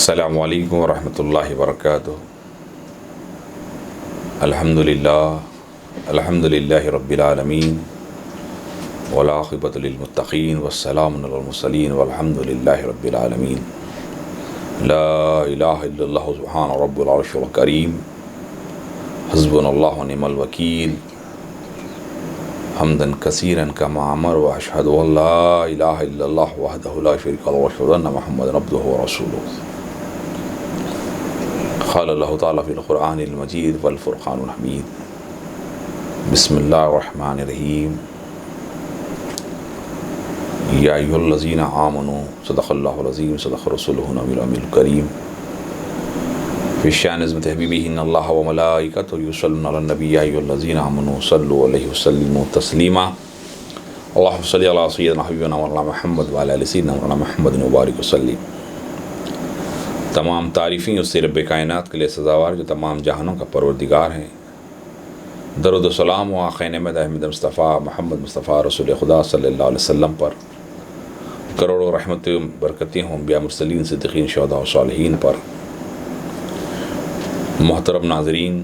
السلام علیکم ورحمۃ اللہ وبرکاتہ۔ الحمد للہ رب العالمین والعاقبۃ للمتقین والسلام علی المرسلین والحمد للہ رب العالمین۔ لا الہ الا اللہ سبحان رب العرش الکریم، حسبنا اللہ ونعم الوکیل، حمدا کثیرا کما امر، واشہد ان لا الہ الا اللہ وحدہ لا شریک لہ، واشہد ان محمدا عبدہ ورسولہ۔ قال اللہ تعالیٰ فی القرآن المجید والفرقان الحمید۔ بسم اللہ الرحمن الرحیم۔ یا ایھا الذین آمنوا صدق اللہ العظیم، صدق رسولہ النبی الامین الکریم۔ فی شأن عظمت حبیبہ ان اللہ وملائکتہ یصلون علی النبی، یا ایھا الذین آمنوا صلوا علیہ وسلموا تسلیما۔ اللہم صلی علی سیدنا حبیبنا مولانا محمد وعلی آل سیدنا مولانا محمد وبارک وسلم۔ تمام تعریفیں اس سے رب کائنات کے لیے سزاوار جو تمام جہانوں کا پروردگار ہیں۔ درود و سلام و آقا نعمت احمد مصطفیٰ محمد مصطفیٰ رسول خدا صلی اللہ علیہ وسلم پر، کروڑوں رحمتیں برکتیں ہوں انبیاء مرسلین صدیقین شہداء و صالحین پر۔ محترم ناظرین،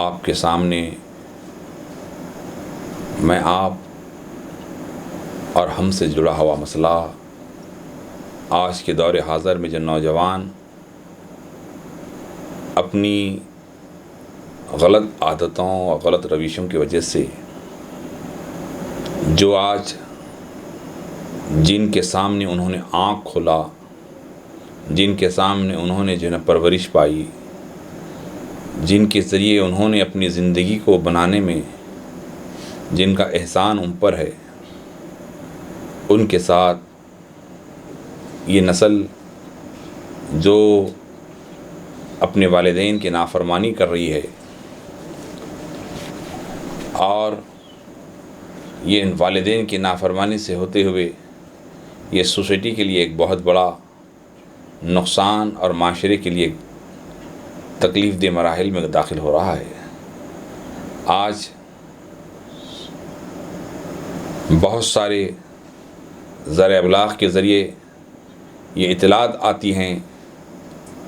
آپ کے سامنے میں آپ اور ہم سے جڑا ہوا مسئلہ، آج کے دور حاضر میں جو نوجوان اپنی غلط عادتوں اور غلط رویشوں کی وجہ سے جو آج جن کے سامنے انہوں نے آنکھ کھولا، جن کے سامنے انہوں نے جو ہے پرورش پائی، جن کے ذریعے انہوں نے اپنی زندگی کو بنانے میں جن کا احسان ان پر ہے، ان کے ساتھ یہ نسل جو اپنے والدین کی نافرمانی کر رہی ہے، اور یہ والدین کی نافرمانی سے ہوتے ہوئے یہ سوسائٹی کے لیے ایک بہت بڑا نقصان اور معاشرے کے لیے تکلیف دہ مراحل میں داخل ہو رہا ہے۔ آج بہت سارے ذرائع ابلاغ کے ذریعے یہ اطلاعات آتی ہیں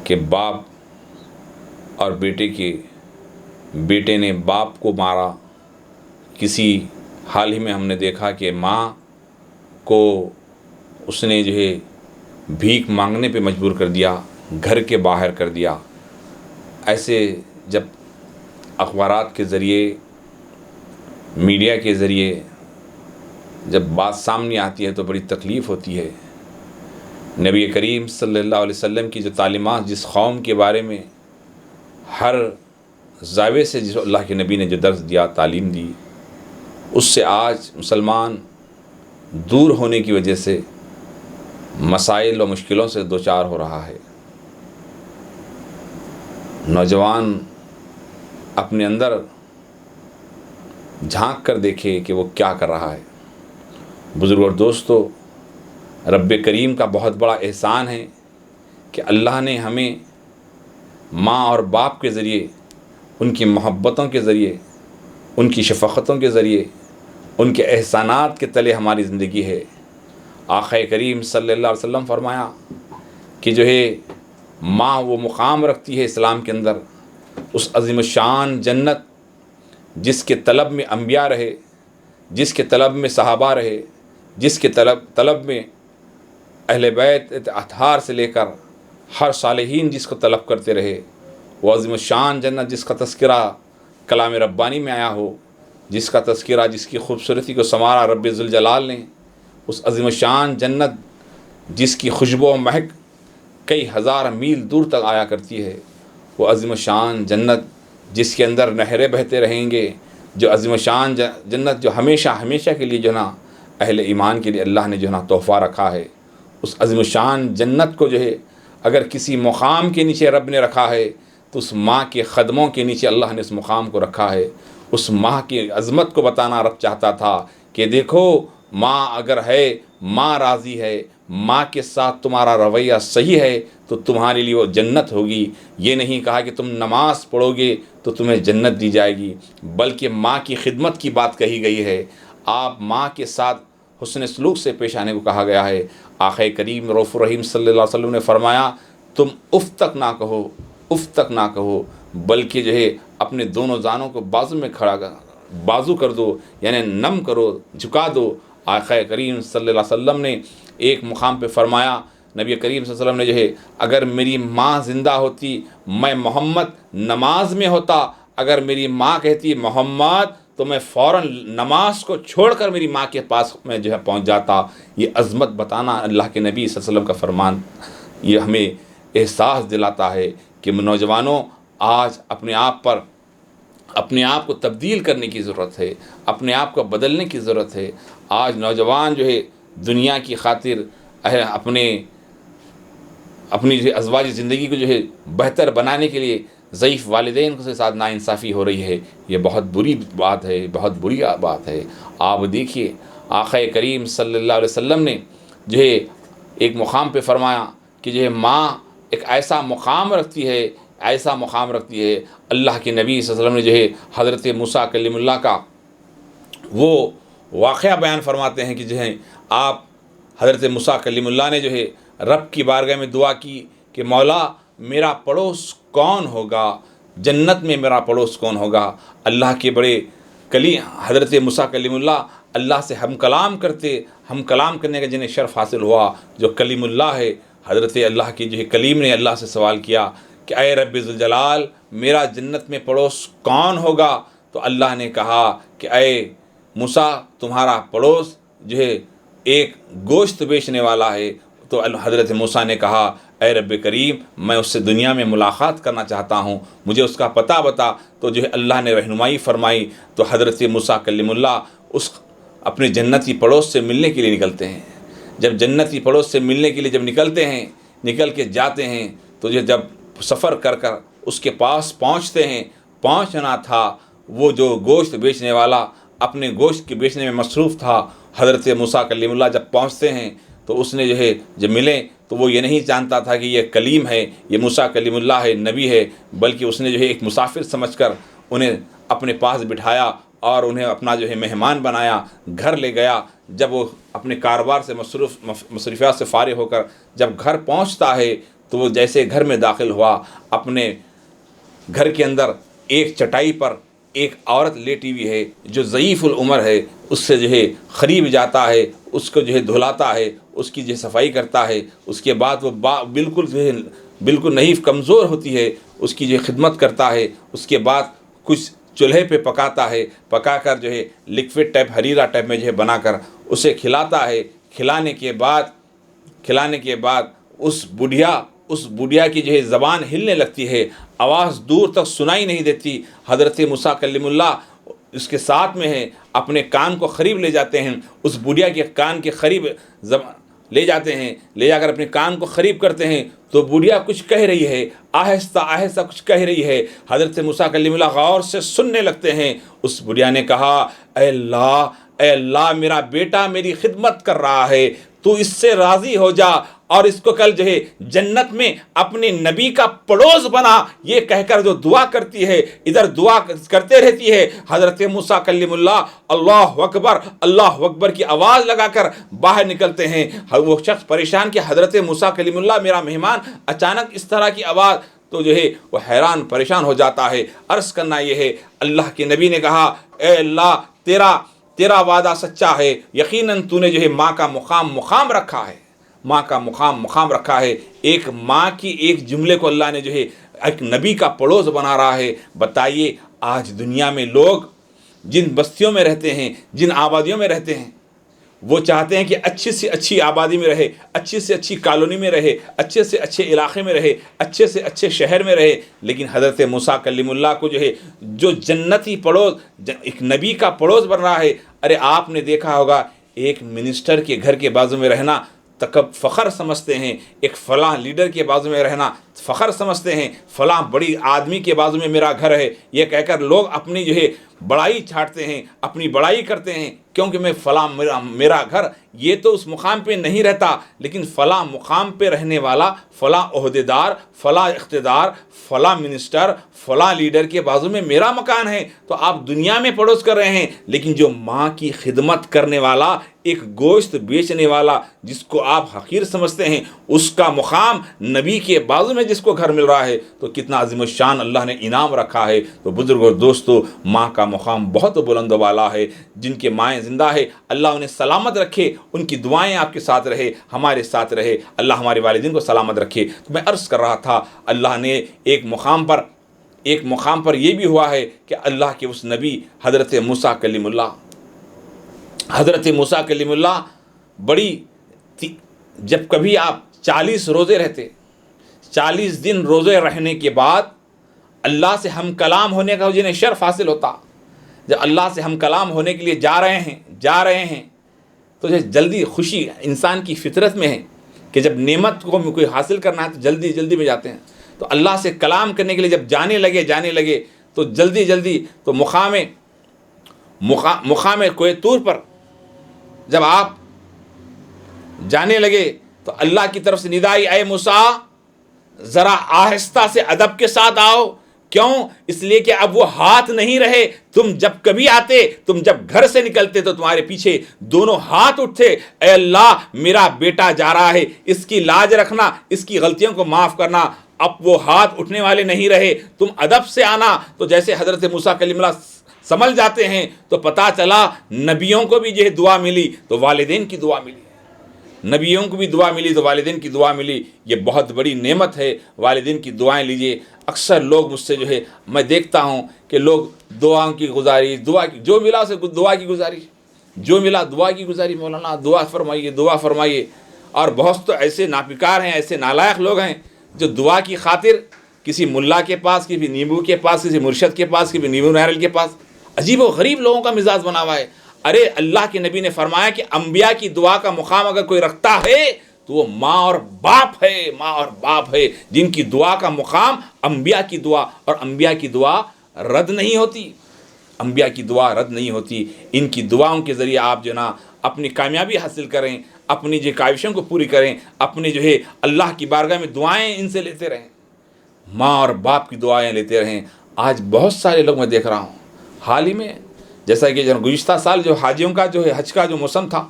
کہ باپ اور بیٹے نے باپ کو مارا۔ کسی حال ہی میں ہم نے دیکھا کہ ماں کو اس نے جو ہے بھیک مانگنے پہ مجبور کر دیا، گھر کے باہر کر دیا۔ ایسے جب اخبارات کے ذریعے، میڈیا کے ذریعے جب بات سامنے آتی ہے تو بڑی تکلیف ہوتی ہے۔ نبی کریم صلی اللہ علیہ وسلم کی جو تعلیمات جس قوم کے بارے میں ہر زاویے سے جس اللہ کے نبی نے جو درس دیا، تعلیم دی، اس سے آج مسلمان دور ہونے کی وجہ سے مسائل و مشکلوں سے دوچار ہو رہا ہے۔ نوجوان اپنے اندر جھانک کر دیکھے کہ وہ کیا کر رہا ہے۔ بزرگ اور دوستو، رب کریم کا بہت بڑا احسان ہے کہ اللہ نے ہمیں ماں اور باپ کے ذریعے، ان کی محبتوں کے ذریعے، ان کی شفقتوں کے ذریعے، ان کے احسانات کے تلے ہماری زندگی ہے۔ آقا کریم صلی اللہ علیہ وسلم فرمایا کہ جو ہے ماں وہ مقام رکھتی ہے اسلام کے اندر، اس عظیم الشان جنت جس کے طلب میں انبیاء رہے، جس کے طلب میں صحابہ رہے، جس کے طلب میں اہل بیت اطہار سے لے کر ہر صالحین جس کو طلب کرتے رہے، وہ عظیم الشان جنت جس کا تذکرہ کلام ربانی میں آیا ہو، جس کا تذکرہ، جس کی خوبصورتی کو سنوارا رب ذوالجلال نے، اس عظیم الشان جنت جس کی خوشبو و مہک کئی ہزار میل دور تک آیا کرتی ہے، وہ عظیم الشان جنت جس کے اندر نہریں بہتے رہیں گے، جو عظیم الشان جنت جو ہمیشہ ہمیشہ کے لیے جو ہے نا اہل ایمان کے لیے اللہ نے جو ہے نا تحفہ رکھا ہے، اس عظیم الشان جنت کو جو ہے اگر کسی مقام کے نیچے رب نے رکھا ہے تو اس ماں کے قدموں کے نیچے اللہ نے اس مقام کو رکھا ہے۔ اس ماں کی عظمت کو بتانا رب چاہتا تھا کہ دیکھو ماں اگر ہے، ماں راضی ہے، ماں کے ساتھ تمہارا رویہ صحیح ہے تو تمہارے لیے وہ جنت ہوگی۔ یہ نہیں کہا کہ تم نماز پڑھو گے تو تمہیں جنت دی جائے گی، بلکہ ماں کی خدمت کی بات کہی گئی ہے۔ آپ ماں کے ساتھ حسن سلوک سے پیش آنے کو کہا گیا ہے۔ آقا کریم رؤوف الرحیم صلی اللہ علیہ وسلم نے فرمایا تم اف تک نہ کہو، اف تک نہ کہو، بلکہ جو ہے اپنے دونوں زانوں کو بازو میں کھڑا بازو کر دو، یعنی نم کرو، جھکا دو۔ آقا کریم صلی اللہ علیہ وسلم نے ایک مقام پہ فرمایا، نبی کریم صلی اللہ علیہ وسلم نے جو ہے اگر میری ماں زندہ ہوتی میں محمد نماز میں ہوتا، اگر میری ماں کہتی محمد تو میں فوراً نماز کو چھوڑ کر میری ماں کے پاس میں جو ہے پہنچ جاتا۔ یہ عظمت بتانا اللہ کے نبی صلی اللہ علیہ وسلم کا فرمان، یہ ہمیں احساس دلاتا ہے کہ نوجوانوں آج اپنے آپ کو تبدیل کرنے کی ضرورت ہے، اپنے آپ کو بدلنے کی ضرورت ہے۔ آج نوجوان جو ہے دنیا کی خاطر اپنی جو ہے ازواجی زندگی کو جو ہے بہتر بنانے کے لیے ضعیف والدین کے ساتھ ناانصافی ہو رہی ہے۔ یہ بہت بری بات ہے، بہت بری بات ہے۔ آپ دیکھیے آقا کریم صلی اللہ علیہ وسلم نے جو ہے ایک مقام پہ فرمایا کہ جو ہے ماں ایک ایسا مقام رکھتی ہے، ایسا مقام رکھتی ہے۔ اللہ کے نبی صلی اللہ علیہ وسلم نے جو ہے حضرت موسیٰ کلیم اللہ کا وہ واقعہ بیان فرماتے ہیں کہ جو ہے آپ حضرت موسیٰ کلیم اللہ نے جو ہے رب کی بارگاہ میں دعا کی کہ مولا میرا پڑوس کون ہوگا، جنت میں میرا پڑوس کون ہوگا۔ اللہ کے بڑے حضرت موسیٰ کلیم اللہ اللہ سے ہم کلام کرنے کا جنہیں شرف حاصل ہوا، جو کلیم اللہ ہے۔ حضرت اللہ کی جو ہے کلیم نے اللہ سے سوال کیا کہ اے رب ذوالجلال میرا جنت میں پڑوس کون ہوگا، تو اللہ نے کہا کہ اے موسیٰ تمہارا پڑوس جو ہے ایک گوشت بیچنے والا ہے۔ تو حضرت موسیٰ نے کہا اے رب کریم میں اس سے دنیا میں ملاقات کرنا چاہتا ہوں، مجھے اس کا پتہ بتا۔ تو جو ہے اللہ نے رہنمائی فرمائی، تو حضرت موسیٰ کلیم اللہ اس اپنے جنتی پڑوس سے ملنے کے لیے نکلتے ہیں۔ جب جنتی پڑوس سے ملنے کے لیے جب نکلتے ہیں، نکل کے جاتے ہیں، تو جب سفر کر اس کے پاس پہنچتے ہیں، پہنچنا تھا، وہ جو گوشت بیچنے والا اپنے گوشت کے بیچنے میں مصروف تھا، حضرت موسیٰ کلیم اللہ جب پہنچتے ہیں تو اس نے جو ہے جب ملے تو وہ یہ نہیں جانتا تھا کہ یہ کلیم ہے، یہ موسیٰ کلیم اللہ ہے، نبی ہے، بلکہ اس نے جو ہے ایک مسافر سمجھ کر انہیں اپنے پاس بٹھایا اور انہیں اپنا جو ہے مہمان بنایا، گھر لے گیا۔ جب وہ اپنے کاروبار سے مصروفیات سے فارغ ہو کر جب گھر پہنچتا ہے تو وہ جیسے گھر میں داخل ہوا، اپنے گھر کے اندر ایک چٹائی پر ایک عورت لیٹی ہوئی ہے جو ضعیف العمر ہے، اس سے جو ہے قریب جاتا ہے، اس کو جو ہے دھلاتا ہے، اس کی جو صفائی کرتا ہے۔ اس کے بعد وہ بالکل جو ہے بالکل نحیف کمزور ہوتی ہے، اس کی جو ہے خدمت کرتا ہے۔ اس کے بعد کچھ چولہے پہ پکاتا ہے، پکا کر جو ہے لکوڈ ٹائپ حریرہ ٹائپ میں جو ہے بنا کر اسے کھلاتا ہے۔ کھلانے کے بعد اس بڑھیا کی جو ہے زبان ہلنے لگتی ہے، آواز دور تک سنائی نہیں دیتی۔ حضرت موسیٰ کلیم اللہ اس کے ساتھ میں ہے، اپنے کان کو قریب لے جاتے ہیں، اس بڑھیا کے کان کے قریب لے جاتے ہیں، لے جا کر اپنے کان کو قریب کرتے ہیں تو بڑھیا کچھ کہہ رہی ہے، آہستہ آہستہ کچھ کہہ رہی ہے۔ حضرت موسیٰ کلیم اللہ غور سے سننے لگتے ہیں۔ اس بڑھیا نے کہا اے اللہ میرا بیٹا میری خدمت کر رہا ہے، تو اس سے راضی ہو جا اور اس کو کل جو ہے جنت میں اپنے نبی کا پڑوس بنا۔ یہ کہہ کر جو دعا کرتی ہے، ادھر دعا کرتے رہتی ہے۔ حضرت موسیٰ کلیم اللہ اللہ اکبر کی آواز لگا کر باہر نکلتے ہیں۔ وہ شخص پریشان کہ حضرت موسیٰ کلیم اللہ میرا مہمان اچانک اس طرح کی آواز، تو جو ہے وہ حیران پریشان ہو جاتا ہے۔ عرض کرنا یہ ہے اللہ کے نبی نے کہا اے اللہ تیرا وعدہ سچا ہے، یقیناً تو نے جو ہے ماں کا مقام رکھا ہے، ماں کا مقام رکھا ہے۔ ایک ماں کی ایک جملے کو اللہ نے جو ہے ایک نبی کا پڑوس بنا رہا ہے۔ بتائیے آج دنیا میں لوگ جن بستیوں میں رہتے ہیں، جن آبادیوں میں رہتے ہیں، وہ چاہتے ہیں کہ اچھی سے اچھی آبادی میں رہے، اچھی سے اچھی کالونی میں رہے، اچھے سے اچھے علاقے میں رہے، اچھے سے اچھے شہر میں رہے۔ لیکن حضرت موسیٰ کلیم اللہ کو جو ہے جو جنتی پڑوس، ایک نبی کا پڑوس بن رہا ہے۔ ارے آپ نے دیکھا ہوگا ایک منسٹر کے گھر کے بازو میں رہنا فخر سمجھتے ہیں، ایک فلاں لیڈر کے بازو میں رہنا فخر سمجھتے ہیں، فلاں بڑی آدمی کے بازو میں میرا گھر ہے، یہ کہہ کر لوگ اپنی جو ہے بڑائی چھاٹتے ہیں، اپنی بڑائی کرتے ہیں، کیونکہ میں فلاں میرا گھر، یہ تو اس مقام پہ نہیں رہتا، لیکن فلاں مقام پہ رہنے والا، فلاں عہدیدار، فلاں اقتدار، فلاں منسٹر، فلاں لیڈر کے بازو میں میرا مکان ہے۔ تو آپ دنیا میں پڑوس کر رہے ہیں، لیکن جو ماں کی خدمت کرنے والا ایک گوشت بیچنے والا جس کو آپ حقیر سمجھتے ہیں، اس کا مقام نبی کے بازو میں جس کو گھر مل رہا ہے، تو کتنا عظیم الشان اللہ نے انعام رکھا ہے۔ تو بزرگ اور دوستو، ماں کا مقام بہت بلند و بالا ہے۔ جن کے مائیں زندہ ہے، اللہ انہیں سلامت رکھے، ان کی دعائیں آپ کے ساتھ رہے، ہمارے ساتھ رہے، اللہ ہمارے والدین کو سلامت رکھے۔ تو میں عرض کر رہا تھا، اللہ نے ایک مقام پر یہ بھی ہوا ہے کہ اللہ کے اس نبی حضرت موسیٰ کلیم اللہ جب کبھی آپ 40 روزے رہتے، 40 دن روزے رہنے کے بعد اللہ سے ہم کلام ہونے کا جنہیں شرف حاصل ہوتا، جب اللہ سے ہم کلام ہونے کے لیے جا رہے ہیں تو جلدی خوشی انسان کی فطرت میں ہے کہ جب نعمت کو کوئی حاصل کرنا ہے تو جلدی میں جاتے ہیں۔ تو اللہ سے کلام کرنے کے لیے جب جانے لگے تو جلدی تو مقام کوہ طور پر جب آپ جانے لگے تو اللہ کی طرف سے ندائی، اے موسیٰ ذرا آہستہ سے ادب کے ساتھ آؤ۔ کیوں؟ اس لیے کہ اب وہ ہاتھ نہیں رہے۔ تم جب کبھی آتے، تم جب گھر سے نکلتے تو تمہارے پیچھے دونوں ہاتھ اٹھتے، اے اللہ میرا بیٹا جا رہا ہے، اس کی لاج رکھنا، اس کی غلطیوں کو معاف کرنا۔ اب وہ ہاتھ اٹھنے والے نہیں رہے، تم ادب سے آنا۔ تو جیسے حضرت موسیٰ کلیم اللہ سنبھل جاتے ہیں تو پتہ چلا نبیوں کو بھی یہ دعا ملی تو والدین کی دعا ملی، نبیوں کو بھی دعا ملی تو والدین کی دعا ملی۔ یہ بہت بڑی نعمت ہے، والدین کی دعائیں لیجئے۔ اکثر لوگ مجھ سے میں دیکھتا ہوں کہ لوگ دعاؤں کی گزارش، جو ملا اسے دعا کی گزارش، مولانا دعا فرمائیے۔ اور بہت تو ایسے ناپکار ہیں، ایسے نالائق لوگ ہیں جو دعا کی خاطر کسی ملا کے پاس، کسی نیمبو کے پاس، کسی مرشد کے پاس، کسی نیمبو ناریل کے پاس، عجیب و غریب لوگوں کا مزاج بنا ہوا ہے۔ ارے اللہ کے نبی نے فرمایا کہ انبیاء کی دعا کا مقام اگر کوئی رکھتا ہے تو وہ ماں اور باپ ہے، جن کی دعا کا مقام انبیاء کی دعا، اور انبیاء کی دعا رد نہیں ہوتی۔ ان کی دعاؤں کے ذریعے آپ اپنی کامیابی حاصل کریں، اپنی کاوشوں کو پوری کریں، اپنی اللہ کی بارگاہ میں دعائیں ان سے لیتے رہیں، ماں اور باپ کی دعائیں لیتے رہیں۔ آج بہت سارے لوگ میں دیکھ رہا ہوں، حال ہی میں جیسا کہ گزشتہ سال حاجیوں کا حج کا موسم تھا،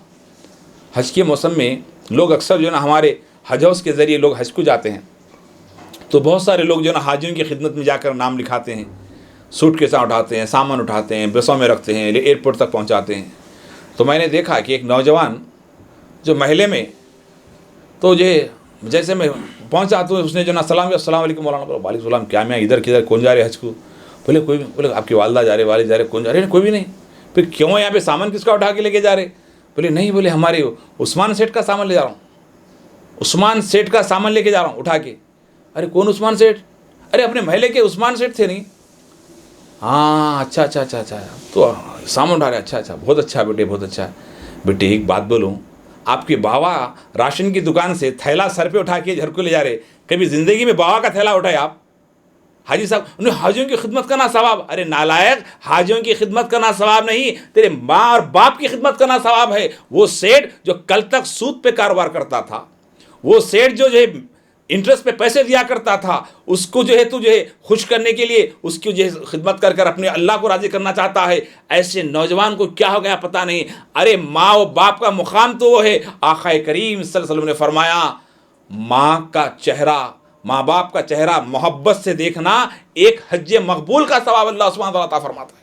حج کے موسم میں لوگ اکثر ہمارے حج ہاؤس کے ذریعے لوگ حج کو جاتے ہیں، تو بہت سارے لوگ حاجیوں کی خدمت میں جا کر نام لکھاتے ہیں، سوٹ کے ساتھ اٹھاتے ہیں، سامان اٹھاتے ہیں، بسوں میں رکھتے ہیں، ایئرپورٹ تک پہنچاتے ہیں۔ تو میں نے دیکھا کہ ایک نوجوان محلے میں، تو جیسے میں پہنچا تو اس نے سلام کیا، السلام علیکم مولانا، وعلیکم السلام، کیا میں ادھر کدھر، کون جا رہے حج کو؟ بولے آپ کی والدہ جا رہے، والد جا رہے، کون جا رہے؟ کوئی بھی نہیں۔ پھر کیوں یہاں پہ سامان کس کا اٹھا کے لے کے جا رہے؟ بولے نہیں، بولے ہمارے عثمان سیٹھ کا سامان لے جا رہا ہوں، عثمان سیٹھ کا سامان لے کے جا رہا ہوں اٹھا کے۔ ارے کون عثمان سیٹھ؟ ارے اپنے محلے کے عثمان سیٹھ تھے نہیں؟ ہاں اچھا، تو سامان اٹھا رہے، اچھا، بہت اچھا بیٹے، بہت اچھا۔ بیٹے ایک بات بولوں، آپ کے باوا راشن کی دکان سے تھیلا سر پہ اٹھا کے گھر کو لے جا رہے، کبھی زندگی میں باوا کا تھیلا اٹھائے آپ؟ حاجی صاحب انہیں حاجیوں کی خدمت کرنا ثواب۔ ارے نالائق، حاجیوں کی خدمت کرنا ثواب نہیں، تیرے ماں اور باپ کی خدمت کرنا ثواب ہے۔ وہ سیٹ جو کل تک سود پہ کاروبار کرتا تھا، وہ سیٹ جو انٹرسٹ پہ پیسے دیا کرتا تھا، اس کو تو خوش کرنے کے لیے اس کی خدمت کر کر اپنے اللہ کو راضی کرنا چاہتا ہے۔ ایسے نوجوان کو کیا ہو گیا پتہ نہیں۔ ارے ماں و باپ کا مقام تو وہ ہے، آقا کریم صلی اللہ علیہ وسلم نے فرمایا ماں باپ کا چہرہ محبت سے دیکھنا ایک حج مقبول کا ثواب اللہ سبحانہ و تعالیٰ عطا فرماتا ہے۔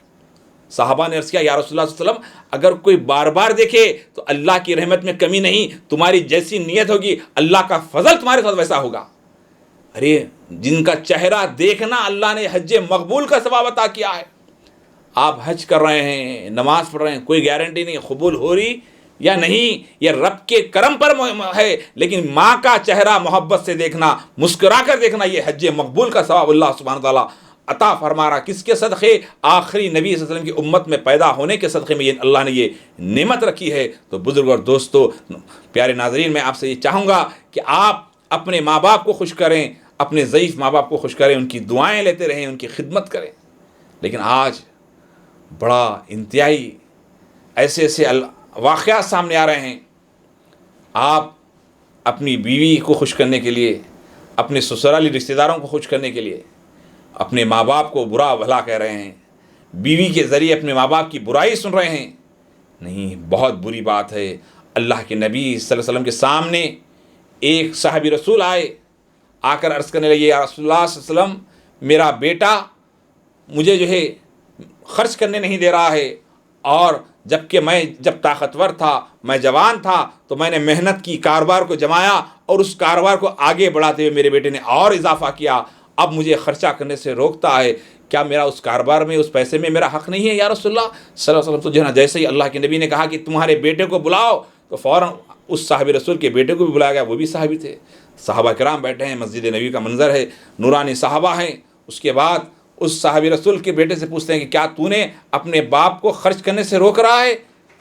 صحابہ نے عرض کیا، یا رسول اللہ صلی اللہ علیہ وسلم، اگر کوئی بار بار دیکھے تو اللہ کی رحمت میں کمی نہیں، تمہاری جیسی نیت ہوگی اللہ کا فضل تمہارے ساتھ ویسا ہوگا۔ ارے جن کا چہرہ دیکھنا اللہ نے حج مقبول کا ثواب عطا کیا ہے۔ آپ حج کر رہے ہیں، نماز پڑھ رہے ہیں، کوئی گارنٹی نہیں قبول ہو رہی یا نہیں، یہ رب کے کرم پر ہے، لیکن ماں کا چہرہ محبت سے دیکھنا، مسکرا کر دیکھنا، یہ حج مقبول کا ثواب اللہ سبحانہ تعالیٰ عطا فرما رہا۔ کس کے صدقے؟ آخری نبی صلی اللہ علیہ وسلم کی امت میں پیدا ہونے کے صدقے میں اللہ نے یہ نعمت رکھی ہے۔ تو بزرگ اور دوستو، پیارے ناظرین، میں آپ سے یہ چاہوں گا کہ آپ اپنے ماں باپ کو خوش کریں، اپنے ضعیف ماں باپ کو خوش کریں، ان کی دعائیں لیتے رہیں، ان کی خدمت کریں۔ لیکن آج بڑا انتہائی ایسے واقعات سامنے آ رہے ہیں، آپ اپنی بیوی کو خوش کرنے کے لیے، اپنے سسرالی رشتہ داروں کو خوش کرنے کے لیے اپنے ماں باپ کو برا بھلا کہہ رہے ہیں، بیوی کے ذریعے اپنے ماں باپ کی برائی سن رہے ہیں۔ نہیں، بہت بری بات ہے۔ اللہ کے نبی صلی اللہ علیہ وسلم کے سامنے ایک صحابی رسول آ کر عرض کرنے لگے، یا رسول اللہ صلی اللہ علیہ وسلم، میرا بیٹا مجھے جو ہے خرچ کرنے نہیں دے رہا ہے، اور جبکہ میں جب طاقتور تھا، میں جوان تھا، تو میں نے محنت کی، کاروبار کو جمایا، اور اس کاروبار کو آگے بڑھاتے ہوئے میرے بیٹے نے اور اضافہ کیا، اب مجھے خرچہ کرنے سے روکتا ہے، کیا میرا اس کاروبار میں، اس پیسے میں میرا حق نہیں ہے یا رسول اللہ صلی اللہ علیہ وسلم؟ تو جو ہے نا، جیسے ہی اللہ کے نبی نے کہا کہ تمہارے بیٹے کو بلاؤ، تو فوراً اس صحابی رسول کے بیٹے کو بھی بلایا گیا، وہ بھی صحابی تھے۔ صحابہ کرام بیٹھے ہیں، مسجد نبی کا منظر ہے، نورانی صحابہ ہیں۔ اس کے بعد اس صحابی رسول کے بیٹے سے پوچھتے ہیں کہ کیا تو نے اپنے باپ کو خرچ کرنے سے روک رہا ہے؟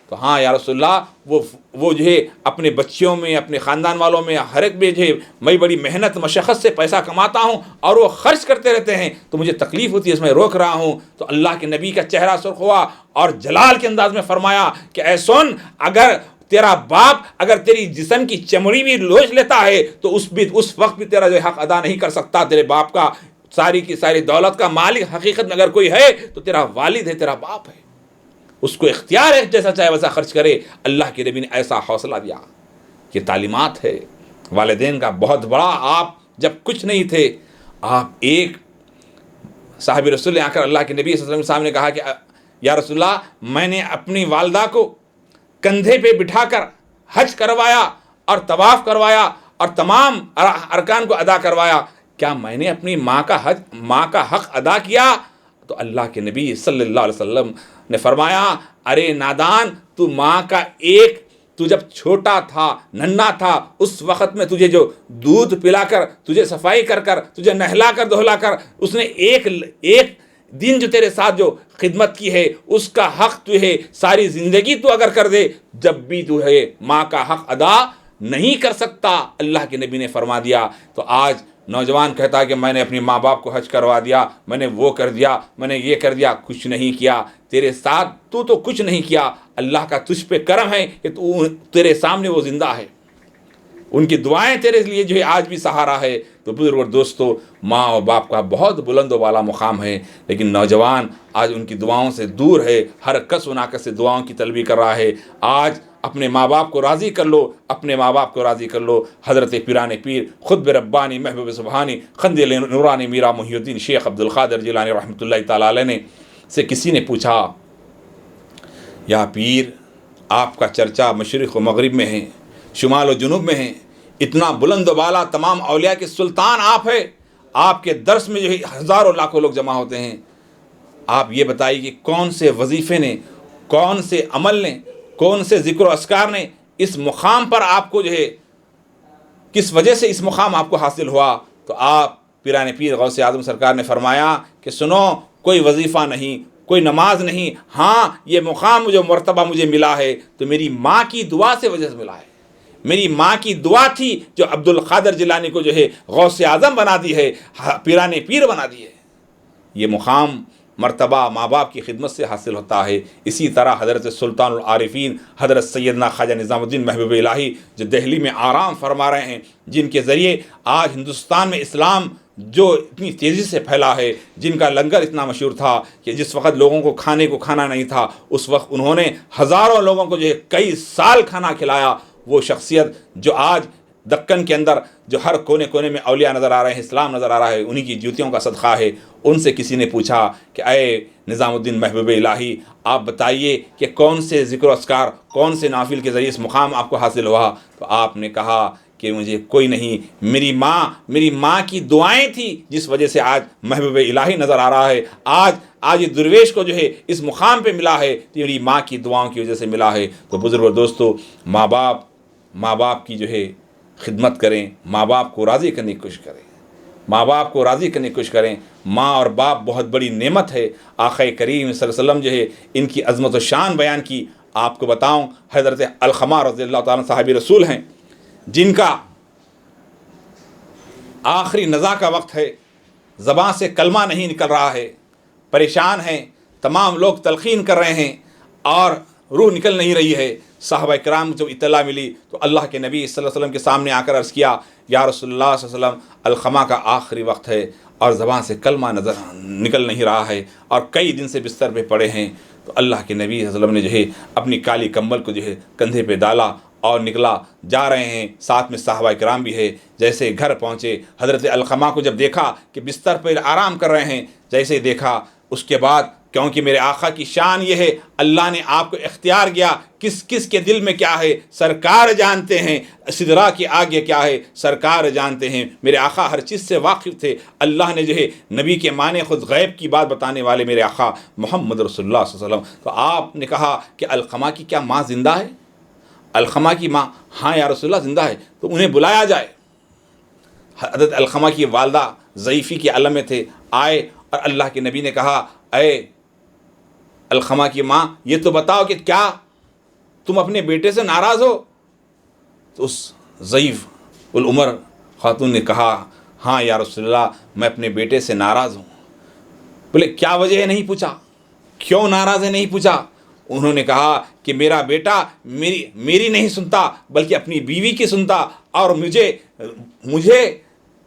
تو ہاں یا رسول اللہ، وہ جو ہے اپنے بچیوں میں، اپنے خاندان والوں میں، ہر ایک میں جو ہے میں بڑی محنت مشقت سے پیسہ کماتا ہوں، اور وہ خرچ کرتے رہتے ہیں، تو مجھے تکلیف ہوتی ہے، اس میں روک رہا ہوں۔ تو اللہ کے نبی کا چہرہ سرخ ہوا اور جلال کے انداز میں فرمایا کہ اے سن، اگر تیرا باپ اگر تیری جسم کی چمڑی بھی لوچ لیتا ہے تو اس وقت بھی تیرا جو حق ادا نہیں کر سکتا۔ تیرے باپ کا ساری کی ساری دولت کا مالک حقیقت میں اگر کوئی ہے تو تیرا والد ہے، تیرا باپ ہے، اس کو اختیار ہے جیسا چاہے ویسا خرچ کرے۔ اللہ کے نبی نے ایسا حوصلہ دیا۔ یہ تعلیمات ہے والدین کا بہت بڑا۔ آپ جب کچھ نہیں تھے، آپ ایک صحابی رسول نے آ کر اللہ کے نبی صلی اللہ علیہ وسلم کے سامنے کہا کہ یا رسول اللہ، میں نے اپنی والدہ کو کندھے پہ بٹھا کر حج کروایا اور طواف کروایا اور تمام ارکان کو ادا کروایا، کیا میں نے اپنی ماں کا حق ادا کیا؟ تو اللہ کے نبی صلی اللہ علیہ وسلم نے فرمایا، ارے نادان، تو جب چھوٹا تھا، ننھا تھا، اس وقت میں تجھے جو دودھ پلا کر، تجھے صفائی کر کر، تجھے نہلا کر دہلا کر، اس نے ایک دن جو تیرے ساتھ جو خدمت کی ہے، اس کا حق تو ہے ساری زندگی تو اگر کر دے، جب بھی تو ہے ماں کا حق ادا نہیں کر سکتا۔ اللہ کے نبی نے فرما دیا۔ تو آج نوجوان کہتا ہے کہ میں نے اپنی ماں باپ کو حج کروا دیا، میں نے وہ کر دیا، میں نے یہ کر دیا۔ کچھ نہیں کیا تیرے ساتھ، تو کچھ نہیں کیا۔ اللہ کا تجھ پہ کرم ہے کہ تیرے سامنے وہ زندہ ہے، ان کی دعائیں تیرے لیے جو ہے آج بھی سہارا ہے۔ تو بزرگ اور دوستو، ماں اور باپ کا بہت بلند و بالا مقام ہے، لیکن نوجوان آج ان کی دعاؤں سے دور ہے، ہر کس و ناکس سے دعاؤں کی طلبی کر رہا ہے۔ آج اپنے ماں باپ کو راضی کر لو، اپنے ماں باپ کو راضی کر لو۔ حضرت پیران پیر خطب ربانی محبوب سبحانی قندیل نورانی میرا محی الدین شیخ عبد القادر جیلانی رحمۃ اللہ تعالیٰ علیہ نے سے کسی نے پوچھا، یا پیر، آپ کا چرچا مشرق و مغرب میں ہے، شمال و جنوب میں ہے، اتنا بلند و بالا، تمام اولیاء کے سلطان آپ ہے، آپ کے درس میں جو ہے ہزاروں لاکھوں لوگ جمع ہوتے ہیں، آپ یہ بتائیے کہ کون سے وظیفے نے، کون سے عمل نے، کون سے ذکر و اذکار نے اس مقام پر آپ کو جو ہے، کس وجہ سے اس مقام آپ کو حاصل ہوا؟ تو آپ پیران پیر غوث اعظم سرکار نے فرمایا کہ سنو، کوئی وظیفہ نہیں، کوئی نماز نہیں، ہاں یہ مقام جو مرتبہ مجھے ملا ہے تو میری ماں کی دعا سے وجہ سے ملا ہے۔ میری ماں کی دعا تھی جو عبد القادر جیلانی کو جو ہے غوث اعظم بنا دی ہے، پیران پیر بنا دی ہے۔ یہ مقام مرتبہ ماں باپ کی خدمت سے حاصل ہوتا ہے۔ اسی طرح حضرت سلطان العارفین حضرت سیدنا خواجہ نظام الدین محبوب الہی جو دہلی میں آرام فرما رہے ہیں، جن کے ذریعے آج ہندوستان میں اسلام جو اتنی تیزی سے پھیلا ہے، جن کا لنگر اتنا مشہور تھا کہ جس وقت لوگوں کو کھانا نہیں تھا، اس وقت انہوں نے ہزاروں لوگوں کو جو ہے کئی سال کھانا کھلایا۔ وہ شخصیت جو آج دکن کے اندر جو ہر کونے کونے میں اولیاء نظر آ رہے ہیں، اسلام نظر آ رہا ہے، انہی کی جوتیوں کا صدقہ ہے۔ ان سے کسی نے پوچھا کہ اے نظام الدین محبوب الہی، آپ بتائیے کہ کون سے ذکر و اذکار، کون سے نافل کے ذریعے اس مقام آپ کو حاصل ہوا؟ تو آپ نے کہا کہ مجھے کوئی نہیں، میری ماں کی دعائیں تھیں جس وجہ سے آج محبوب الہی نظر آ رہا ہے، آج یہ درویش کو جو ہے اس مقام پہ ملا ہے تو میری ماں کی دعاؤں کی وجہ سے ملا ہے۔ تو بزرگ اور دوستو، ماں باپ کی جو ہے خدمت کریں، ماں باپ کو راضی کرنے کی کوشش کریں، ماں باپ کو راضی کرنے کی کوشش کریں۔ ماں اور باپ بہت بڑی نعمت ہے۔ آقا کریم صلی اللہ علیہ وسلم جو ہے ان کی عظمت و شان بیان کی۔ آپ کو بتاؤں، حضرت علقمہ رضی اللہ تعالیٰ صحابی رسول ہیں، جن کا آخری نزا کا وقت ہے، زبان سے کلمہ نہیں نکل رہا ہے، پریشان ہیں، تمام لوگ تلقین کر رہے ہیں اور روح نکل نہیں رہی ہے۔ صحابہ کرام جب اطلاع ملی تو اللہ کے نبی صلی اللہ علیہ وسلم کے سامنے آ کر عرض کیا، یا رسول اللہ صلی اللہ علیہ وسلم الخما کا آخری وقت ہے اور زبان سے کلمہ نکل نہیں رہا ہے اور کئی دن سے بستر پہ پڑے ہیں. تو اللہ کے نبی صلی اللہ علیہ وسلم نے جو ہے اپنی کالی کمبل کو جو ہے کندھے پہ ڈالا اور نکلا جا رہے ہیں. ساتھ میں صحابہ کرام بھی ہے. جیسے گھر پہنچے حضرت علقمہ کو جب دیکھا کہ بستر پہ آرام کر رہے ہیں، جیسے ہی دیکھا اس کے بعد، کیونکہ میرے آقا کی شان یہ ہے اللہ نے آپ کو اختیار کیا، کس کس کے دل میں کیا ہے سرکار جانتے ہیں، سدرا کے آگے کیا ہے سرکار جانتے ہیں. میرے آقا ہر چیز سے واقف تھے. اللہ نے جو ہے نبی کے معنی خود غیب کی بات بتانے والے میرے آقا محمد رسول اللہ صلی اللہ علیہ وسلم. تو آپ نے کہا کہ علقمہ کی کیا ماں زندہ ہے؟ علقمہ کی ماں، ہاں یا رسول اللہ زندہ ہے. تو انہیں بلایا جائے. حضرت علقمہ کی والدہ ضعیفی کے عالم میں تھے، آئے اور اللہ کے نبی نے کہا اے علقمہ کی ماں، یہ تو بتاؤ کہ کیا تم اپنے بیٹے سے ناراض ہو؟ تو اس ضعیف العمر خاتون نے کہا ہاں یا رسول اللہ میں اپنے بیٹے سے ناراض ہوں. بولے کیا وجہ ہے؟ نہیں پوچھا. کیوں ناراض ہے؟ نہیں پوچھا. انہوں نے کہا کہ میرا بیٹا میری نہیں سنتا بلکہ اپنی بیوی کی سنتا، اور مجھے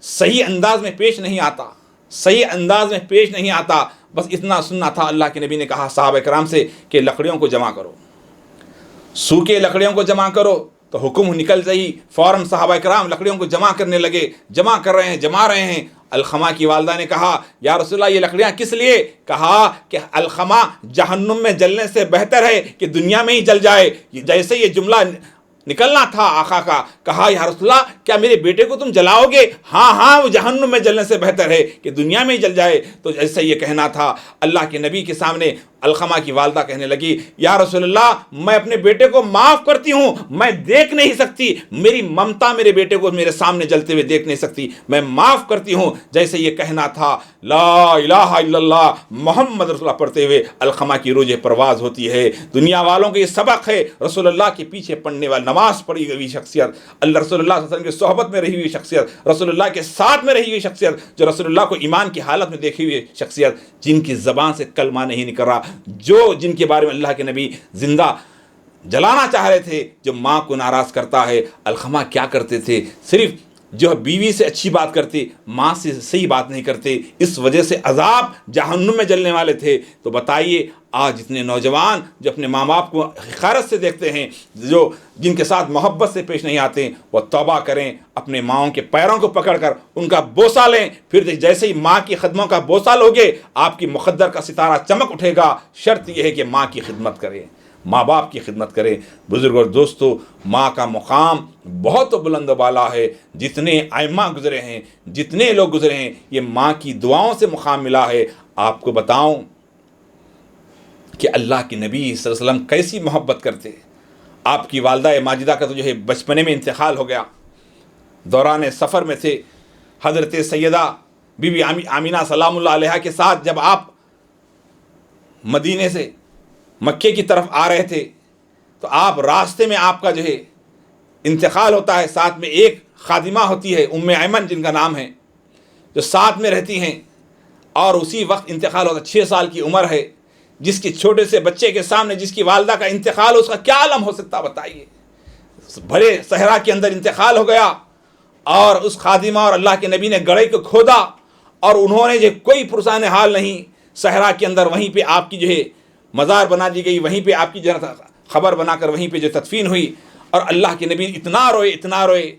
صحیح انداز میں پیش نہیں آتا، صحیح انداز میں پیش نہیں آتا. بس اتنا سننا تھا. اللہ کے نبی نے کہا صحابہ کرام سے کہ لکڑیوں کو جمع کرو، سوکھے لکڑیوں کو جمع کرو. تو حکم نکل ہی فوراً صحابہ کرام لکڑیوں کو جمع کرنے لگے. جمع کر رہے ہیں، جما رہے ہیں. علقمہ کی والدہ نے کہا یا رسول اللہ یہ لکڑیاں کس لیے؟ کہا کہ علقمہ جہنم میں جلنے سے بہتر ہے کہ دنیا میں ہی جل جائے. جیسے یہ جملہ نکلنا تھا آقا کا، کہا یا رسول اللہ کیا میرے بیٹے کو تم جلاؤ گے؟ ہاں وہ جہنم میں جلنے سے بہتر ہے کہ دنیا میں ہی جل جائے. تو جیسے یہ کہنا تھا اللہ کے نبی کے سامنے علقمہ کی والدہ کہنے لگی یا رسول اللہ میں اپنے بیٹے کو معاف کرتی ہوں، میں دیکھ نہیں سکتی، میری ممتا میرے بیٹے کو میرے سامنے جلتے ہوئے دیکھ نہیں سکتی، میں معاف کرتی ہوں. جیسے یہ کہنا تھا لا الہ الا اللہ محمد رسول اللہ پڑھتے ہوئے علقمہ کی روح پرواز ہوتی ہے. دنیا والوں کا یہ سبق ہے. رسول اللہ کے پیچھے پڑھنے والا، نماز پڑھی ہوئی شخصیت، اللہ رسول اللہ صلی اللہ علیہ وسلم کی صحبت میں رہی ہوئی شخصیت، رسول اللہ کے ساتھ میں رہی ہوئی شخصیت، جو رسول اللہ کو ایمان کی حالت میں دیکھی ہوئی شخصیت، جن کی زبان سے کلمہ نہیں نکل رہا، جن کے بارے میں اللہ کے نبی زندہ جلانا چاہ رہے تھے، جو ماں کو ناراض کرتا ہے. علقمہ کیا کرتے تھے؟ صرف جو بیوی سے اچھی بات کرتے، ماں سے صحیح بات نہیں کرتے، اس وجہ سے عذاب جہنم میں جلنے والے تھے. تو بتائیے آج جتنے نوجوان جو اپنے ماں باپ کو حقارت سے دیکھتے ہیں، جن کے ساتھ محبت سے پیش نہیں آتے، وہ توبہ کریں، اپنے ماؤں کے پیروں کو پکڑ کر ان کا بوسہ لیں. پھر جیسے ہی ماں کی خدموں کا بوسہ لوگے آپ کی مقدر کا ستارہ چمک اٹھے گا. شرط یہ ہے کہ ماں کی خدمت کریں، ماں باپ کی خدمت کریں. بزرگ اور دوستو، ماں کا مقام بہت بلند و بالا ہے. جتنے ائمہ گزرے ہیں، جتنے لوگ گزرے ہیں، یہ ماں کی دعاؤں سے مقام ملا ہے. آپ کو بتاؤں کہ اللہ کے نبی صلی اللہ علیہ وسلم کیسی محبت کرتے. آپ کی والدہ ماجدہ کا تو جو ہے بچپنے میں انتقال ہو گیا، دوران سفر میں تھے. حضرت سیدہ بی بی آمینہ سلام اللہ علیہا کے ساتھ جب آپ مدینے سے مکے کی طرف آ رہے تھے تو آپ راستے میں آپ کا جو ہے انتقال ہوتا ہے. ساتھ میں ایک خادمہ ہوتی ہے ام ایمن جن کا نام ہے، جو ساتھ میں رہتی ہیں، اور اسی وقت انتقال ہوتا ہے. 6 سال کی عمر ہے. جس کی چھوٹے سے بچے کے سامنے جس کی والدہ کا انتقال، اس کا کیا عالم ہو سکتا بتائیے. بھرے صحرا کے اندر انتقال ہو گیا، اور اس خادمہ اور اللہ کے نبی نے گڑھے کو کھودا، اور انہوں نے جو کوئی پرسان حال نہیں، صحرا کے اندر وہیں پہ آپ کی جو ہے مزار بنا دی گئی، وہیں پہ آپ کی جو خبر بنا کر وہیں پہ جو تدفین ہوئی. اور اللہ کے نبی اتنا روئے اتنا روئے.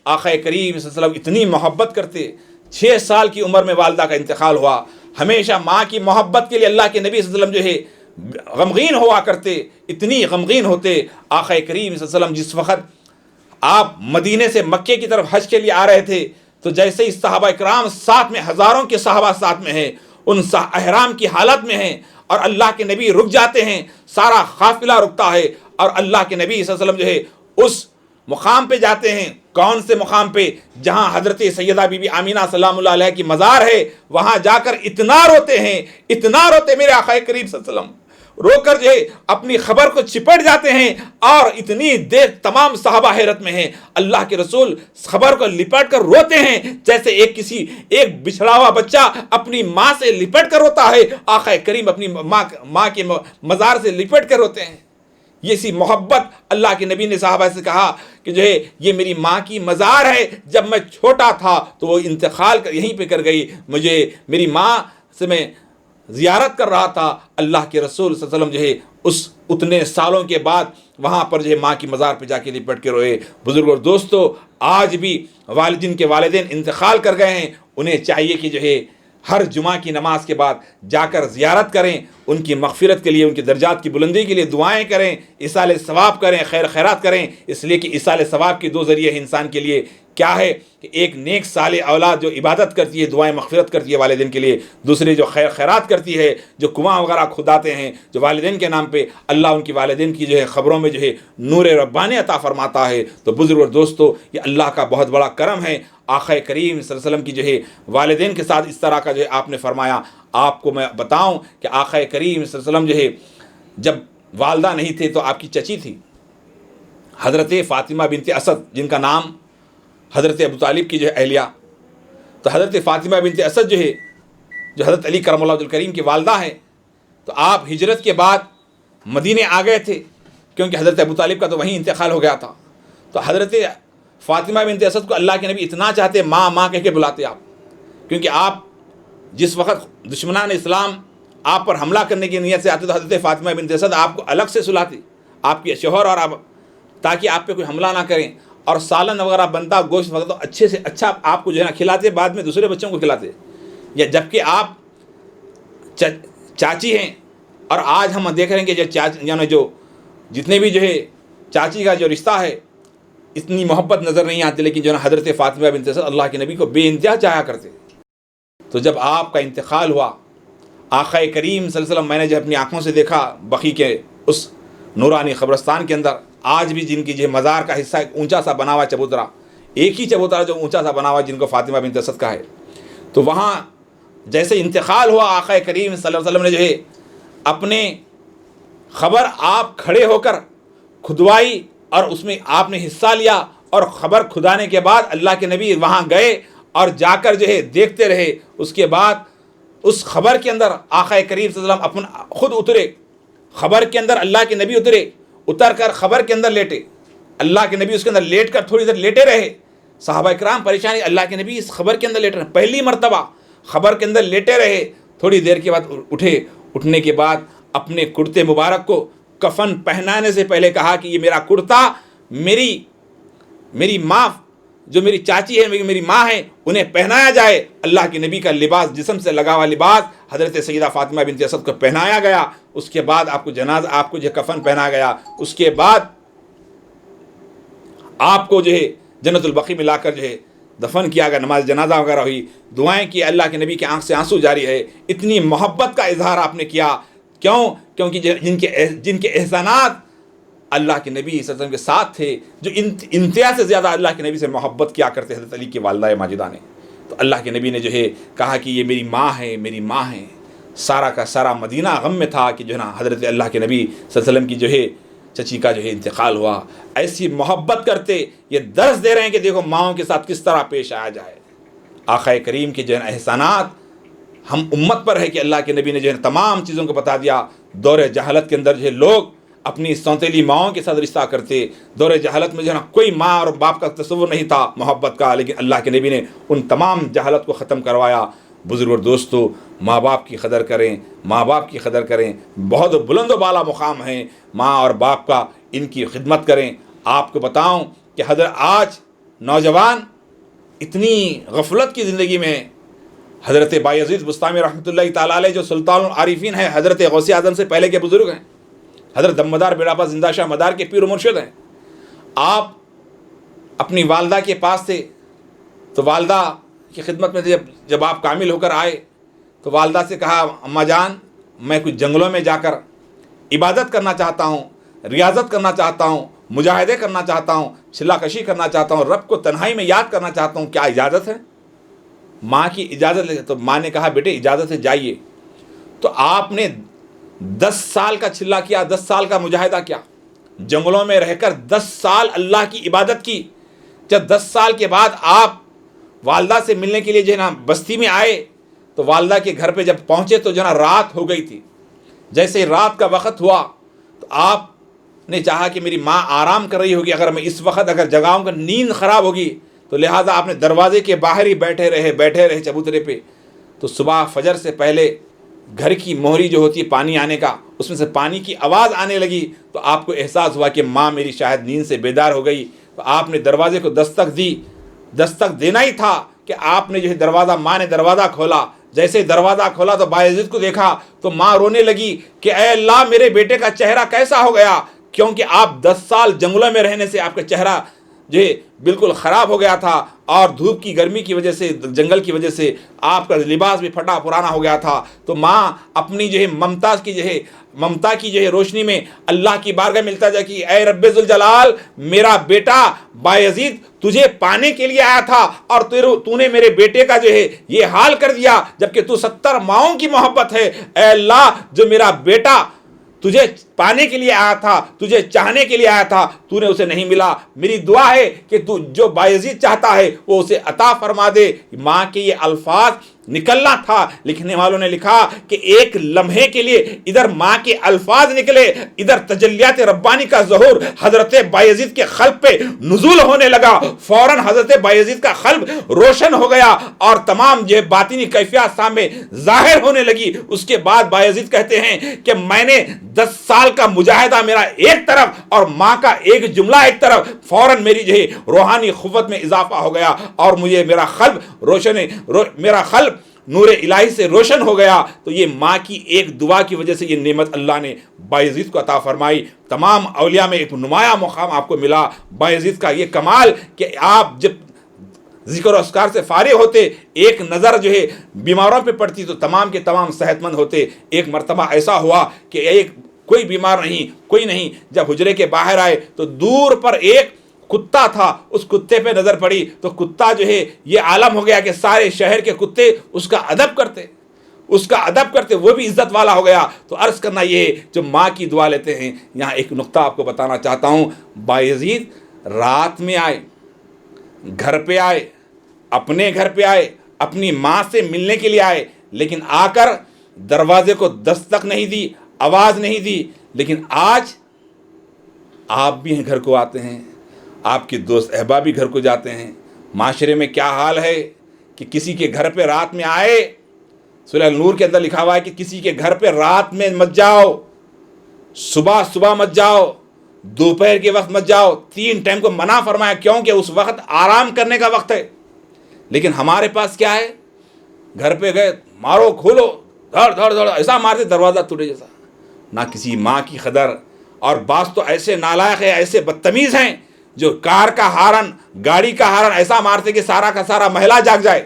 آقا کریم صلی اللہ علیہ وسلم اتنی محبت کرتے. 6 سال کی عمر میں والدہ کا انتقال ہوا. ہمیشہ ماں کی محبت کے لیے اللہ کے نبی صلی اللہ علیہ وسلم جو ہے غمگین ہوا کرتے، اتنی غمگین ہوتے. آقا کریم صلی اللہ علیہ وسلم جس وقت آپ مدینے سے مکے کی طرف حج کے لیے آ رہے تھے، تو جیسے ہی صحابہ کرام ساتھ میں، ہزاروں کے صحابہ ساتھ میں ہیں، ان احرام کی حالت میں ہیں، اور اللہ کے نبی رک جاتے ہیں، سارا قافلہ رکتا ہے، اور اللہ کے نبی صلی اللہ علیہ وسلم جو ہے اس مقام پہ جاتے ہیں. کون سے مقام پہ؟ جہاں حضرت سیدہ بی بی آمینہ سلام اللہ علیہ کی مزار ہے. وہاں جا کر اتنا روتے ہیں، اتنا روتے میرے آقا کریم صلی اللہ علیہ وسلم، رو کر جو ہے اپنی خبر کو چپٹ جاتے ہیں. اور اتنی دیر تمام صحابہ حیرت میں ہیں. اللہ کے رسول خبر کو لپٹ کر روتے ہیں جیسے ایک بچھڑا ہوا بچہ اپنی ماں سے لپٹ کر روتا ہے. آقا کریم اپنی ماں کے مزار سے لپٹ کر روتے ہیں. یہ سی محبت اللہ کے نبی نے صحابہ سے کہا کہ جو ہے یہ میری ماں کی مزار ہے، جب میں چھوٹا تھا تو وہ انتقال یہیں پہ کر گئی، مجھے میری ماں سے میں زیارت کر رہا تھا، اللہ کے رسول صلی اللہ علیہ وسلم جو ہے اس اتنے سالوں کے بعد وہاں پر جو ہے ماں کی مزار پہ جا کے لپٹ کے روئے۔ بزرگ اور دوستو، آج بھی جن کے والدین انتقال کر گئے ہیں انہیں چاہیے کہ جو ہے ہر جمعہ کی نماز کے بعد جا کر زیارت کریں، ان کی مغفرت کے لیے، ان کے درجات کی بلندی کے لیے دعائیں کریں، ایصال ثواب کریں، خیر خیرات کریں، اس لیے کہ ایصال ثواب کے دو ذریعے ہیں انسان کے لیے۔ کیا ہے کہ ایک نیک صالح اولاد جو عبادت کرتی ہے، دعائیں مغفرت کرتی ہے والدین کے لیے، دوسرے جو خیر خیرات کرتی ہے، جو کنواں وغیرہ کھداتے ہیں جو والدین کے نام پہ، اللہ ان کی والدین کی جو ہے خبروں میں جو ہے نور ربانی عطا فرماتا ہے۔ تو بزرگ اور دوستو، یہ اللہ کا بہت بڑا کرم ہے۔ آقا کریم صلی اللہ علیہ وسلم کی جو ہے والدین کے ساتھ اس طرح کا جو ہے آپ نے فرمایا۔ آپ کو میں بتاؤں کہ آقا کریم صلی اللہ علیہ وسلم جو ہے جب والدہ نہیں تھے تو آپ کی چچی تھی حضرت فاطمہ بنت اسد، جن کا نام حضرت ابو طالب کی جو ہے اہلیہ، تو حضرت فاطمہ بنت اسد جو ہے جو حضرت علی کرم اللہ وجہہ الکریم کی والدہ ہے، تو آپ ہجرت کے بعد مدینے آ گئے تھے کیونکہ حضرت ابو طالب کا تو وہیں انتقال ہو گیا تھا۔ تو حضرت فاطمہ بنت اسد کو اللہ کے نبی اتنا چاہتے، ماں ماں کہہ کے بلاتے آپ، کیونکہ آپ جس وقت دشمنان اسلام آپ پر حملہ کرنے کی نیت سے آتے تو حضرت فاطمہ بنت اسد آپ کو الگ سے سلاتی، آپ کے شوہر اور آپ، تاکہ آپ پہ کوئی حملہ نہ کریں، اور سالن وغیرہ بنتا، گوشت وغیرہ تو اچھے سے اچھا آپ کو جو ہے نا کھلاتے، بعد میں دوسرے بچوں کو کھلاتے، یا جبکہ آپ چاچی ہیں۔ اور آج ہم دیکھ رہے ہیں کہ یعنی جو جتنے بھی جو ہے چاچی کا جو رشتہ ہے اتنی محبت نظر نہیں آتی، لیکن جو ہے نا حضرت فاطمہ بنت اسد اللہ کے نبی کو بے انتہا چاہا کرتے۔ تو جب آپ کا انتقال ہوا، آقا کریم صلی اللہ علیہ وسلم، میں نے جب اپنی آنکھوں سے دیکھا بقیع کے اس نورانی قبرستان کے اندر، آج بھی جن کی جو مزار کا حصہ ایک اونچا سا بنا ہوا چبوترا، ایک ہی چبوترا جو اونچا سا بنا ہوا جن کو فاطمہ بنت اسد کا ہے، تو وہاں جیسے انتقال ہوا آقا کریم صلی اللہ علیہ وسلم نے جو ہے اپنے خبر آپ کھڑے ہو کر کھدوائی، اور اس میں آپ نے حصہ لیا، اور خبر کھدانے کے بعد اللہ کے نبی وہاں گئے اور جا کر جو ہے دیکھتے رہے۔ اس کے بعد اس خبر کے اندر آقا کریم صلی اللہ علیہ وسلم خود اترے، خبر کے اندر اللہ کے نبی اتر کر خبر کے اندر لیٹے، اللہ کے نبی اس کے اندر لیٹ کر تھوڑی دیر لیٹے رہے۔ صحابہ کرام پریشانی، اللہ کے نبی اس خبر کے اندر لیٹ رہے، پہلی مرتبہ خبر کے اندر لیٹے رہے، تھوڑی دیر کے بعد اٹھے، اٹھنے کے بعد اپنے کرتے مبارک کو کفن پہنانے سے پہلے کہا کہ یہ میرا کرتا میری ماں جو میری چاچی ہے، میری ماں ہے، انہیں پہنایا جائے۔ اللہ کے نبی کا لباس، جسم سے لگا ہوا لباس حضرت سیدہ فاطمہ بنت اسد کو پہنایا گیا، اس کے بعد آپ کو جو کفن پہنا گیا، اس کے بعد آپ کو جو ہے جنت البقیع میں لا کر جو ہے دفن کیا گیا، نماز جنازہ وغیرہ ہوئی، دعائیں کی، اللہ کے نبی کے آنکھ سے آنسو جاری ہے۔ اتنی محبت کا اظہار آپ نے کیا، کیونکہ جن کے احسانات اللہ کے نبی صلی اللہ علیہ وسلم کے ساتھ تھے، جو انتہا سے زیادہ اللہ کے نبی سے محبت کیا کرتے حضرت علی کی والدہ ماجدہ نے، تو اللہ کے نبی نے جو ہے کہا کہ یہ میری ماں ہے، میری ماں ہے۔ سارا کا سارا مدینہ غم میں تھا کہ جو ہے نا حضرت اللہ کے نبی صلی اللہ علیہ وسلم کی جو ہے چچی کا جو ہے انتقال ہوا۔ ایسی محبت کرتے، یہ درس دے رہے ہیں کہ دیکھو ماؤں کے ساتھ کس طرح پیش آیا جائے۔ آقا کریم کے جو ہے احسانات ہم امت پر ہے کہ اللہ کے نبی نے جو ہے تمام چیزوں کو بتا دیا۔ دور جہالت کے اندر جو ہے لوگ اپنی سوتیلی ماؤں کے ساتھ رشتہ کرتے، دور جہالت میں جو ہے نا کوئی ماں اور باپ کا تصور نہیں تھا محبت کا، لیکن اللہ کے نبی نے ان تمام جہالت کو ختم کروایا۔ بزرگ اور دوستو، ماں باپ کی قدر کریں، ماں باپ کی قدر کریں، بہت بلند و بالا مقام ہے ماں اور باپ کا، ان کی خدمت کریں۔ آپ کو بتاؤں کہ آج نوجوان اتنی غفلت کی زندگی میں، حضرت بایزید بستامی رحمۃ اللہ تعالیٰ علیہ جو سلطان العارفین ہیں، حضرت غوث اعظم سے پہلے کے بزرگ ہیں، حضرت دمدار بیڑاپا زندہ شاہ مدار کے پیر و مرشد ہیں۔ آپ اپنی والدہ کے پاس تھے تو والدہ کی خدمت میں جب آپ کامل ہو کر آئے تو والدہ سے کہا، اماں جان میں کچھ جنگلوں میں جا کر عبادت کرنا چاہتا ہوں، ریاضت کرنا چاہتا ہوں، مجاہدے کرنا چاہتا ہوں، چلا کشی کرنا چاہتا ہوں، رب کو تنہائی میں یاد کرنا چاہتا ہوں، کیا اجازت ہے؟ ماں کی اجازت لے، تو ماں نے کہا بیٹے اجازت ہے، جائیے۔ تو آپ نے 10 سال کا چلا کیا، 10 سال کا مجاہدہ کیا، جنگلوں میں رہ کر 10 سال اللہ کی عبادت کی۔ جب 10 سال کے بعد آپ والدہ سے ملنے کے لیے جو ہے نا بستی میں آئے تو والدہ کے گھر پہ جب پہنچے تو جو ہے نا رات ہو گئی تھی۔ جیسے رات کا وقت ہوا تو آپ نے چاہا کہ میری ماں آرام کر رہی ہوگی، اگر میں اس وقت اگر جگاؤں گا نیند خراب ہوگی، تو لہٰذا آپ نے دروازے کے باہر ہی بیٹھے رہے چبوترے پہ. تو صبح فجر سے پہلے گھر کی موہری جو ہوتی ہے پانی آنے کا، اس میں سے پانی کی آواز آنے لگی، تو آپ کو احساس ہوا کہ ماں میری شاید نیند سے بیدار ہو گئی. تو آپ نے دروازے کو دستک دی. دستک دینا ہی تھا کہ آپ نے جو ہے دروازہ، ماں نے دروازہ کھولا. جیسے دروازہ کھولا تو بایزید کو دیکھا تو ماں رونے لگی کہ اے اللہ میرے بیٹے کا چہرہ کیسا ہو گیا، کیونکہ آپ 10 سال جنگلوں میں رہنے سے آپ کا چہرہ جو ہے بالکل خراب ہو گیا تھا، اور دھوپ کی گرمی کی وجہ سے، جنگل کی وجہ سے آپ کا لباس بھی پھٹا پرانا ہو گیا تھا. تو ماں اپنی جو ہے ممتا کی جو ہے روشنی میں اللہ کی بارگاہ میں التجا کی، اے رب ذوالجلال، میرا بیٹا بایزید تجھے پانے کے لیے آیا تھا، اور تو نے میرے بیٹے کا جو ہے یہ حال کر دیا، جبکہ تو 70 ماؤں کی محبت ہے. اے اللہ، جو میرا بیٹا تجھے پانے کے لیے آیا تھا، تجھے چاہنے کے لیے آیا تھا، تو نے اسے نہیں ملا. میری دعا ہے کہ تو جو بایزید چاہتا ہے وہ اسے عطا فرما دے. ماں کے یہ الفاظ نکلنا تھا. لکھنے والوں نے لکھا کہ ایک لمحے کے لیے ادھر ماں کے الفاظ نکلے، ادھر تجلیات ربانی کا ظہور حضرت بایزید کے قلب پہ نزول ہونے لگا. فوراً حضرت بایزید کا قلب روشن ہو گیا اور تمام جو باطنی کیفیات سامنے ظاہر ہونے لگی. اس کے بعد بایزید کہتے ہیں کہ میں نے 10 سال کا مجاہدہ میرا ایک طرف اور ماں کا ایک جملہ ایک طرف، فوراً میری جو ہے روحانی قوت میں اضافہ ہو گیا، اور مجھے میرا قلب نور الہی سے روشن ہو گیا. تو یہ ماں کی ایک دعا کی وجہ سے یہ نعمت اللہ نے بایزید کو عطا فرمائی. تمام اولیاء میں ایک نمایاں مقام آپ کو ملا. بایزید کا یہ کمال کہ آپ جب ذکر و اذکار سے فارغ ہوتے، ایک نظر جو ہے بیماروں پہ پڑتی تو تمام کے تمام صحت مند ہوتے. ایک مرتبہ ایسا ہوا کہ کوئی بیمار نہیں، کوئی نہیں. جب حجرے کے باہر آئے تو دور پر ایک کتا تھا، اس کتے پہ نظر پڑی تو کتا جو ہے یہ عالم ہو گیا کہ سارے شہر کے کتے اس کا ادب کرتے، وہ بھی عزت والا ہو گیا. تو عرض کرنا یہ جو ماں کی دعا لیتے ہیں، یہاں ایک نقطہ آپ کو بتانا چاہتا ہوں. بایزید رات میں آئے، گھر پہ آئے، اپنے گھر پہ آئے، اپنی ماں سے ملنے کے لیے آئے، لیکن آ کر دروازے کو دستک نہیں دی، آواز نہیں دی. لیکن آج آپ بھی گھر کو آتے ہیں، آپ کے دوست احباب بھی گھر کو جاتے ہیں. معاشرے میں کیا حال ہے کہ کسی کے گھر پہ رات میں آئے. سورہ نور کے اندر لکھا ہوا ہے کہ کسی کے گھر پہ رات میں مت جاؤ، صبح مت جاؤ، دوپہر کے وقت مت جاؤ. 3 ٹائم کو منع فرمایا، کیونکہ اس وقت آرام کرنے کا وقت ہے. لیکن ہمارے پاس کیا ہے، گھر پہ گئے، مارو کھولو، دھڑ ایسا مارتے دروازہ ٹوٹے جیسا. نہ کسی ماں کی قدر. اور بعض تو ایسے نالائق ہیں، ایسے بدتمیز ہیں جو کار کا ہارن، گاڑی کا ہارن ایسا مارتے کہ سارا کا سارا محلہ جاگ جائے.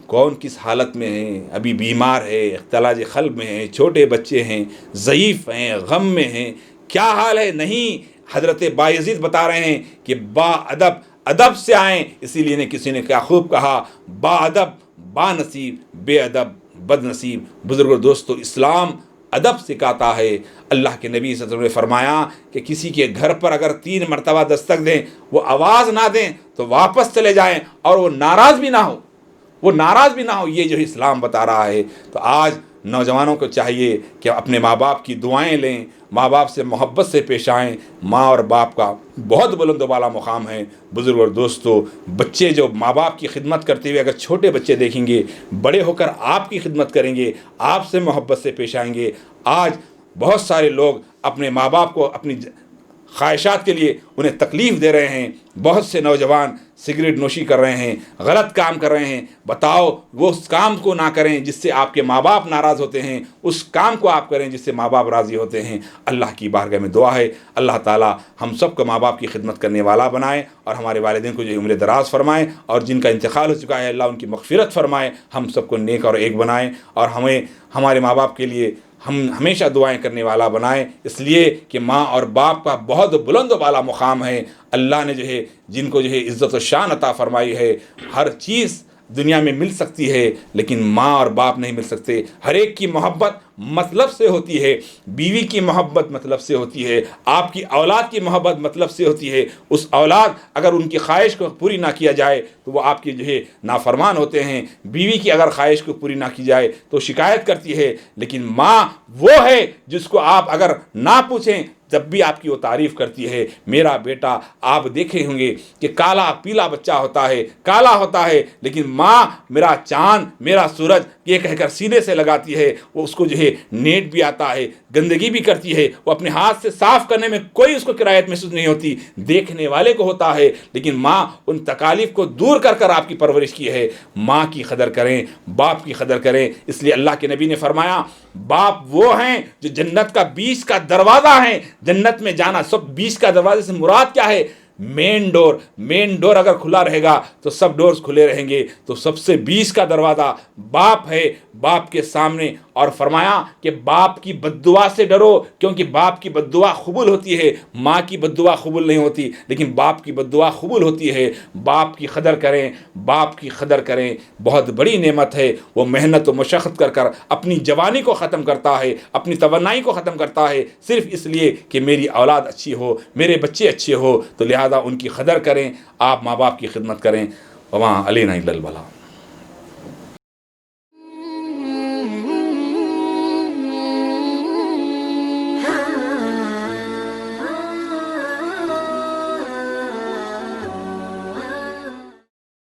کون کس حالت میں ہیں، ابھی بیمار ہے، اختلاج قلب میں ہیں، چھوٹے بچے ہیں، ضعیف ہیں، غم میں ہیں، کیا حال ہے. نہیں، حضرت بایزید بتا رہے ہیں کہ با ادب سے آئیں. اسی لیے کسی نے کیا خوب کہا، با ادب با نصیب، بے ادب بد نصیب. بزرگوں دوستو، اسلام ادب سکھاتا ہے. اللہ کے نبی صلی اللہ علیہ وسلم نے فرمایا کہ کسی کے گھر پر اگر 3 مرتبہ دستک دیں، وہ آواز نہ دیں تو واپس چلے جائیں، اور وہ ناراض بھی نہ ہو. یہ جو اسلام بتا رہا ہے. تو آج نوجوانوں کو چاہیے کہ اپنے ماں باپ کی دعائیں لیں، ماں باپ سے محبت سے پیش آئیں. ماں اور باپ کا بہت بلند و بالا مقام ہے. بزرگ اور دوستو، بچے جو ماں باپ کی خدمت کرتے ہوئے اگر چھوٹے بچے دیکھیں گے، بڑے ہو کر آپ کی خدمت کریں گے، آپ سے محبت سے پیش آئیں گے. آج بہت سارے لوگ اپنے ماں باپ کو اپنی خواہشات کے لیے انہیں تکلیف دے رہے ہیں. بہت سے نوجوان سگریٹ نوشی کر رہے ہیں، غلط کام کر رہے ہیں. بتاؤ، وہ اس کام کو نہ کریں جس سے آپ کے ماں باپ ناراض ہوتے ہیں، اس کام کو آپ کریں جس سے ماں باپ راضی ہوتے ہیں. اللہ کی بارگاہ میں دعا ہے اللہ تعالی ہم سب کو ماں باپ کی خدمت کرنے والا بنائے، اور ہمارے والدین کو جو عمر دراز فرمائے، اور جن کا انتقال ہو چکا ہے اللہ ان کی مغفرت فرمائے. ہم سب کو نیک اور ایک بنائے، اور ہمیں ہمارے ماں باپ کے لیے ہم ہمیشہ دعائیں کرنے والا بنائیں. اس لیے کہ ماں اور باپ کا بہت بلند و بالا مقام ہے. اللہ نے جو ہے جن کو جو ہے عزت و شان عطا فرمائی ہے. ہر چیز دنیا میں مل سکتی ہے، لیکن ماں اور باپ نہیں مل سکتے. ہر ایک کی محبت مطلب سے ہوتی ہے. بیوی کی محبت مطلب سے ہوتی ہے، آپ کی اولاد کی محبت مطلب سے ہوتی ہے. اس اولاد اگر ان کی خواہش کو پوری نہ کیا جائے تو وہ آپ کے جو ہے نافرمان ہوتے ہیں. بیوی کی اگر خواہش کو پوری نہ کی جائے تو شکایت کرتی ہے. لیکن ماں وہ ہے جس کو آپ اگر نہ پوچھیں تب بھی آپ کی وہ تعریف کرتی ہے، میرا بیٹا۔ آپ دیکھے ہوں گے کہ کالا پیلا بچہ ہوتا ہے، کالا ہوتا ہے، لیکن ماں میرا چاند میرا سورج یہ کہہ کر سینے سے لگاتی ہے، وہ اس کو جو ہے نیٹ بھی آتا ہے، گندگی بھی کرتی ہے، وہ اپنے ہاتھ سے صاف کرنے میں کوئی اس کو کرایت محسوس نہیں ہوتی، دیکھنے والے کو ہوتا ہے، لیکن ماں ان تکالیف کو دور کر کر آپ کی پرورش کی ہے۔ ماں کی قدر کریں، باپ کی قدر کریں۔ اس لیے اللہ کے نبی نے فرمایا باپ وہ ہیں جو جنت کا 20 کا دروازہ ہیں۔ جنت میں جانا، سب 20 کا دروازے سے مراد کیا ہے؟ مین ڈور اگر کھلا رہے گا تو سب ڈورز کھلے رہیں گے، تو سب سے 20 کا دروازہ باپ ہے، باپ کے سامنے۔ اور فرمایا کہ باپ کی بد دعا سے ڈرو، کیونکہ باپ کی بد دعا قبول ہوتی ہے، ماں کی بد دعا قبول نہیں ہوتی، لیکن باپ کی بد دعا قبول ہوتی ہے۔ باپ کی قدر کریں، باپ کی قدر کریں، بہت بڑی نعمت ہے۔ وہ محنت و مشقت کر کر اپنی جوانی کو ختم کرتا ہے، اپنی توانائی کو ختم کرتا ہے، صرف اس لیے کہ میری اولاد اچھی ہو، میرے بچے اچھے ہو، تو لہذا ان کی قدر کریں، آپ ماں باپ کی خدمت کریں۔ وما علینا الا البلاغ۔